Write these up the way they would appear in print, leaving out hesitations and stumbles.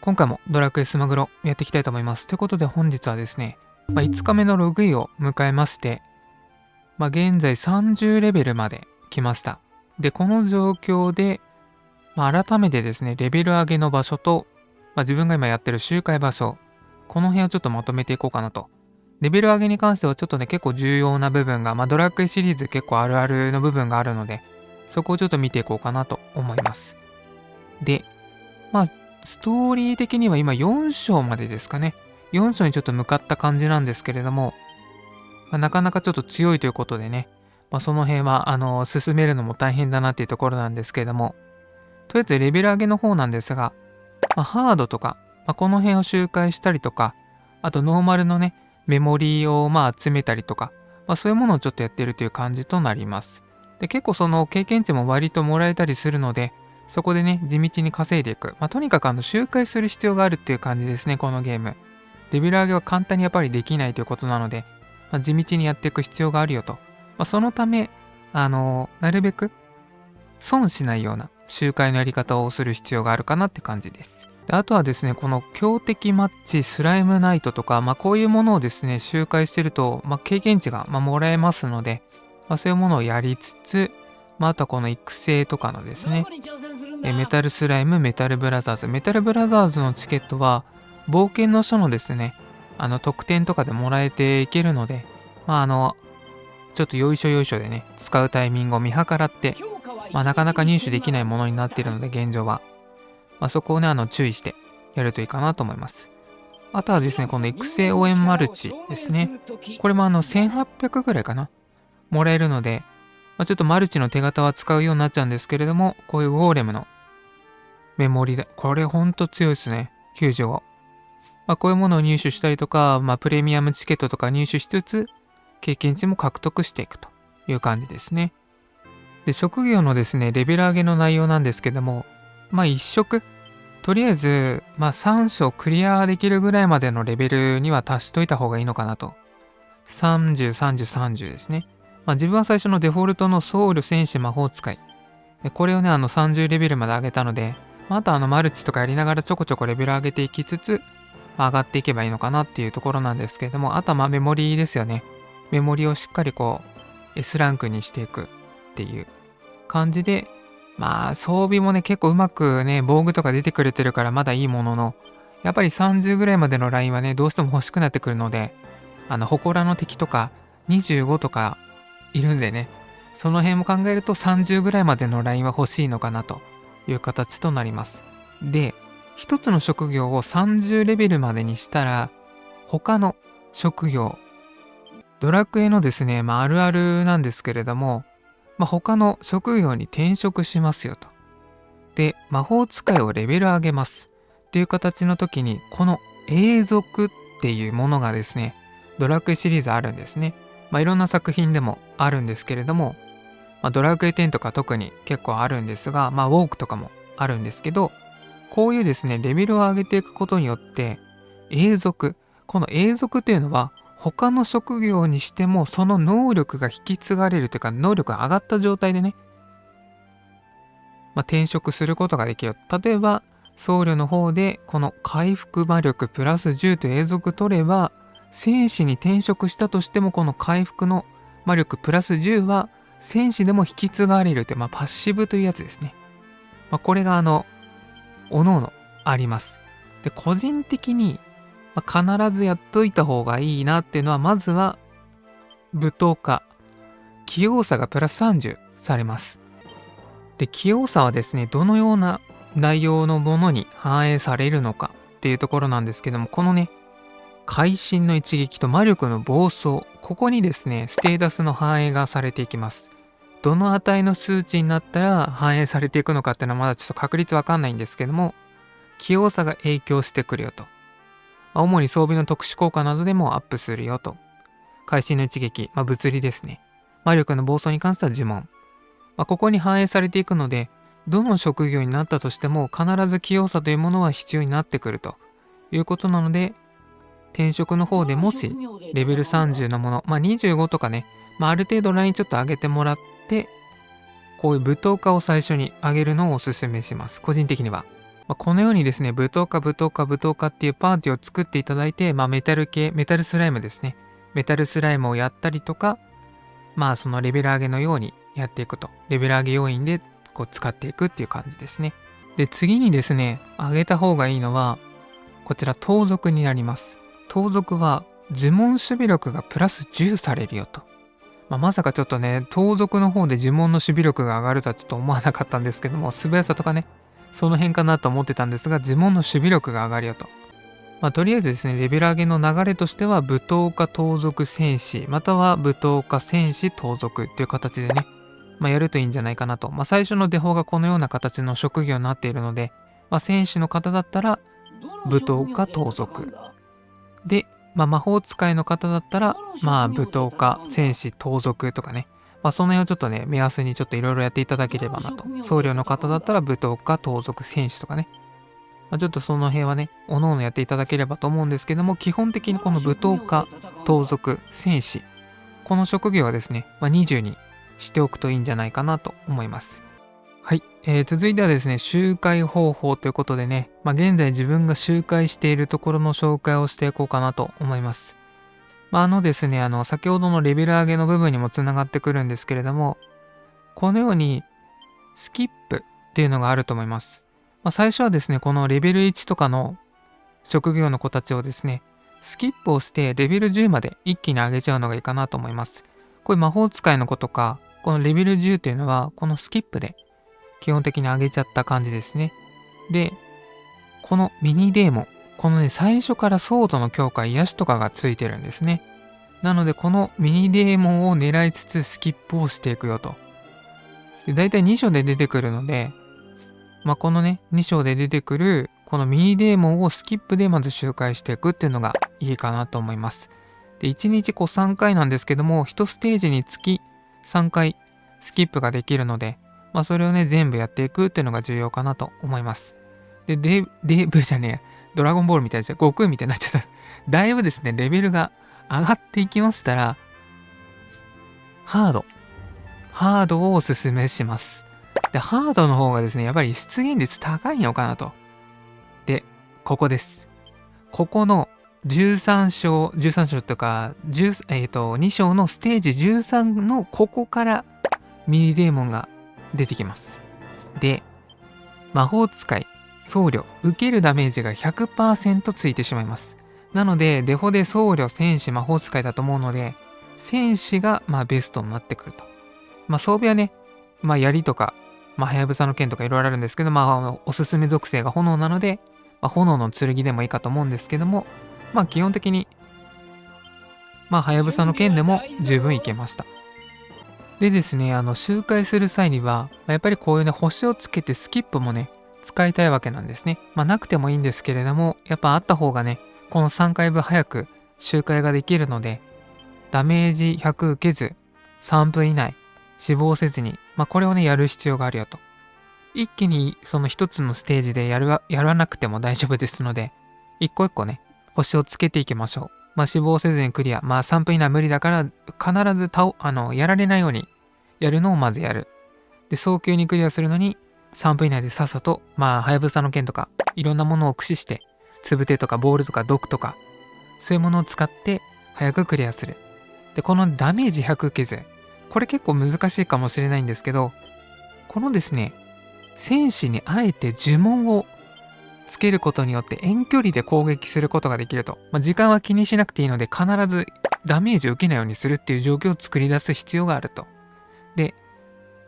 今回もドラクエスマグロやっていきたいと思います。ということで本日はですね、5日目のログインを迎えまして、現在30レベルまで来ました。で、この状況で、改めてですね、レベル上げの場所と、自分が今やってる周回場所、この辺をちょっとまとめていこうかなと。レベル上げに関してはちょっとね、結構重要な部分が、ドラクエシリーズ結構あるあるの部分があるので、そこをちょっと見ていこうかなと思います。で、ストーリー的には今4章までですかね。4章にちょっと向かった感じなんですけれども、なかなかちょっと強いということでね、その辺は進めるのも大変だなっていうところなんですけれども、とりあえずレベル上げの方なんですが、ハードとか、この辺を周回したりとか、あとノーマルのね、メモリーを集めたりとか、そういうものをちょっとやってるという感じとなります。で、結構その経験値も割ともらえたりするので、そこでね、地道に稼いでいく。とにかく周回する必要があるっていう感じですね、このゲーム。レベル上げは簡単にやっぱりできないということなので、地道にやっていく必要があるよと。そのため、なるべく損しないような周回のやり方をする必要があるかなって感じです。で、あとはですね、この強敵マッチ、スライムナイトとか、こういうものをですね、周回してると、経験値が、もらえますので、そういうものをやりつつ、あとはこの育成とかのですね、メタルスライム、メタルブラザーズ。メタルブラザーズのチケットは、冒険の書のですね、特典とかでもらえていけるので、ちょっとよいしょよいしょでね、使うタイミングを見計らって、なかなか入手できないものになっているので、現状は。そこをね、注意してやるといいかなと思います。あとはですね、この育成応援マルチですね。これも1800ぐらいかな。もらえるので、ちょっとマルチの手形は使うようになっちゃうんですけれども、こういうゴーレムのメモリで、これほんと強いですね。95。こういうものを入手したりとか、プレミアムチケットとか入手しつつ、経験値も獲得していくという感じですね。で、職業のですね、レベル上げの内容なんですけども、1色、とりあえず、3章クリアできるぐらいまでのレベルには達しといた方がいいのかなと。30、30、30ですね。自分は最初のデフォルトのソウル、戦士、魔法使い。これをね、30レベルまで上げたので、あとマルチとかやりながらちょこちょこレベル上げていきつつ、上がっていけばいいのかなっていうところなんですけれども、あとはメモリーですよね。メモリをしっかりこう、S ランクにしていくっていう感じで、装備もね、結構うまくね、防具とか出てくれてるからまだいいものの、やっぱり30ぐらいまでのラインはね、どうしても欲しくなってくるので、祠の敵とか25とかいるんでね、その辺も考えると30ぐらいまでのラインは欲しいのかなという形となります。で、一つの職業を30レベルまでにしたら、他の職業、ドラクエのですね、あるあるなんですけれども、他の職業に転職しますよと。で、魔法使いをレベル上げますっていう形の時に、この永続っていうものがですね、ドラクエシリーズあるんですね。いろんな作品でもあるんですけれども、ドラクエ10とか特に結構あるんですが、ウォークとかもあるんですけど、こういうですね、レベルを上げていくことによって、永続。この永続っていうのは、他の職業にしても、その能力が引き継がれるというか、能力が上がった状態でね、転職することができる。例えば、僧侶の方で、この回復魔力プラス10という永続取れば、戦士に転職したとしても、この回復の魔力プラス10は、戦士でも引き継がれるという、パッシブというやつですね。これがおのおのあります。で、個人的に、必ずやっといた方がいいなっていうのは、まずは、舞踏家。器用さがプラス30されます。で、器用さはですね、どのような内容のものに反映されるのかっていうところなんですけども、このね、会心の一撃と魔力の暴走、ここにですね、ステータスの反映がされていきます。どの値の数値になったら反映されていくのかっていうのはまだちょっと確率わかんないんですけども、器用さが影響してくるよと。主に装備の特殊効果などでもアップするよと。会心の一撃、物理ですね。魔力の暴走に関しては呪文。ここに反映されていくので、どの職業になったとしても必ず器用さというものは必要になってくるということなので、転職の方でもしレベル30のもの、25とかね、ある程度ラインちょっと上げてもらって、こういう舞踏家を最初に上げるのをおすすめします。個人的には。このようにですね、舞踏家、舞踏家、舞踏家っていうパーティーを作っていただいて、メタル系、メタルスライムですね。メタルスライムをやったりとか、そのレベル上げのようにやっていくと。レベル上げ要因でこう使っていくっていう感じですね。で、次にですね、上げた方がいいのは、こちら盗賊になります。盗賊は呪文守備力がプラス10されるよと。まさかちょっとね、盗賊の方で呪文の守備力が上がるとはちょっと思わなかったんですけども、素早さとかね、その辺かなと思ってたんですが、呪文の守備力が上がるよと。とりあえずですね、レベル上げの流れとしては、舞踏家盗賊戦士、または舞踏家戦士盗賊っていう形でね、やるといいんじゃないかなと。最初のデフォがこのような形の職業になっているので、戦士の方だったら、舞踏家盗賊。で、魔法使いの方だったら、舞踏家戦士盗賊とかね、その辺をちょっとね、目安にちょっといろいろやっていただければなと。僧侶の方だったら、舞踏家盗賊戦士とかね、ちょっとその辺はね、おのおのやっていただければと思うんですけども、基本的にこの舞踏家、盗賊、戦士、この職業はですね、20にしておくといいんじゃないかなと思います。はい、続いてはですね、周回方法ということでね、現在自分が周回しているところの紹介をしていこうかなと思います。ですね、先ほどのレベル上げの部分にもつながってくるんですけれども、このようにスキップっていうのがあると思います。最初はですね、このレベル1とかの職業の子たちをですね、スキップをしてレベル10まで一気に上げちゃうのがいいかなと思います。これ魔法使いの子とか、このレベル10っていうのは、このスキップで基本的に上げちゃった感じですね。で、このミニデーモン、このね、最初からソードの強化、癒しとかがついてるんですね。なので、このミニデーモンを狙いつつスキップをしていくよと。で、だいたい2章で出てくるので、このね、2章で出てくる、このミニデーモンをスキップでまず周回していくっていうのがいいかなと思います。で、1日3回なんですけども、1ステージにつき3回スキップができるので、それをね、全部やっていくっていうのが重要かなと思います。で、デブじゃねえ、ドラゴンボールみたいですよ。悟空みたいになっちゃった。だいぶですね、レベルが上がっていきましたら、ハードをおすすめします。で、ハードの方がですね、やっぱり出現率高いのかなと。で、ここです。ここの13章とか、2章のステージ13のここからミニデーモンが出てきます。で、魔法使い、僧侶、受けるダメージが 100% ついてしまいます。なので、デフォで僧侶、戦士、魔法使いだと思うので、戦士がベストになってくると。装備はね、槍とか、はやぶさの剣とかいろいろあるんですけど、おすすめ属性が炎なので、炎の剣でもいいかと思うんですけども、基本的に、はやぶさの剣でも十分いけました。でですね、周回する際には、やっぱりこういうね、星をつけてスキップもね、使いたいわけなんですね。なくてもいいんですけれども、やっぱあった方がね、この3回分早く周回ができるので、ダメージ100受けず、3分以内、死亡せずに、これをね、やる必要があるよと。一気にその一つのステージでやらなくても大丈夫ですので、一個一個ね、星をつけていきましょう。死亡せずにクリア。3分以内無理だから、必ずやられないようにやるのをまずやる。で、早急にクリアするのに、3分以内でさっさと、はやぶさの剣とか、いろんなものを駆使して、つぶてとかボールとか毒とか、そういうものを使って、早くクリアする。で、このダメージ100受けず。これ結構難しいかもしれないんですけど、このですね、戦士にあえて呪文をつけることによって遠距離で攻撃することができると。時間は気にしなくていいので、必ずダメージを受けないようにするっていう状況を作り出す必要があると。で、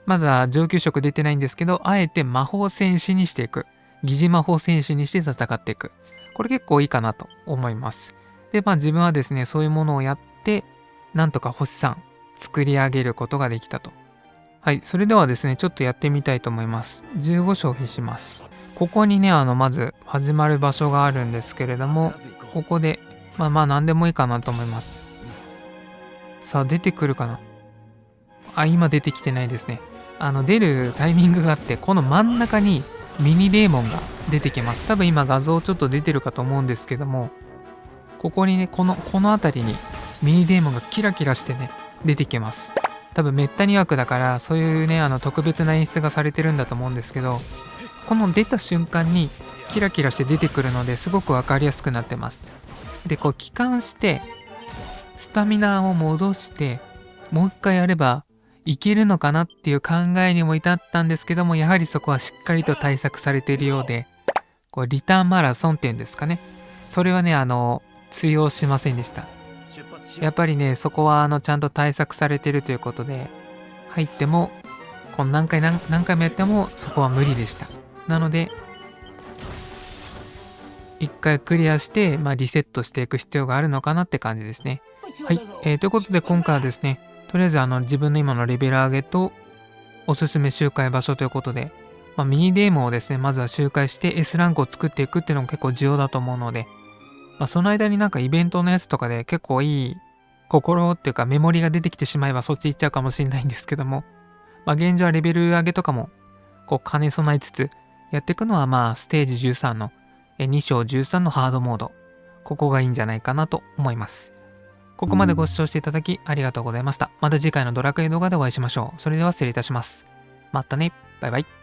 まだ上級職出てないんですけど、あえて魔法戦士にしていく。疑似魔法戦士にして戦っていく。これ結構いいかなと思います。で、自分はですね、そういうものをやって、なんとか星3作り上げることができたと。はい、それではですね、ちょっとやってみたいと思います。15消費します。ここにね、まず始まる場所があるんですけれども、ここで、何でもいいかなと思います。さあ、出てくるかな。今出てきてないですね。出るタイミングがあって、この真ん中にミニデーモンが出てきます。多分今画像ちょっと出てるかと思うんですけども、ここにね、この辺りにミニデーモンがキラキラしてね、出てきます。多分めったに枠だから、そういうね、特別な演出がされてるんだと思うんですけど、この出た瞬間にキラキラして出てくるのですごく分かりやすくなってます。で、こう帰還してスタミナを戻してもう一回やればいけるのかなっていう考えにも至ったんですけども、やはりそこはしっかりと対策されているようで、こうリターンマラソンっていうんですかね、それはね通用しませんでした。やっぱりね、そこはちゃんと対策されてるということで、入ってもこの何回もやってもそこは無理でした。なので一回クリアして、リセットしていく必要があるのかなって感じですね。はい、ということで今回はですね、とりあえず自分の今のレベル上げとおすすめ周回場所ということで、ミニデーモをですね、まずは周回して S ランクを作っていくっていうのも結構重要だと思うので、その間になんかイベントのやつとかで結構いい心っていうかメモリが出てきてしまえばそっち行っちゃうかもしれないんですけども、現状はレベル上げとかもこう兼ね備えつつやっていくのはステージ13の2章13のハードモード、ここがいいんじゃないかなと思います。ここまでご視聴していただきありがとうございました。また次回のドラクエ動画でお会いしましょう。それでは失礼いたします。またね。バイバイ。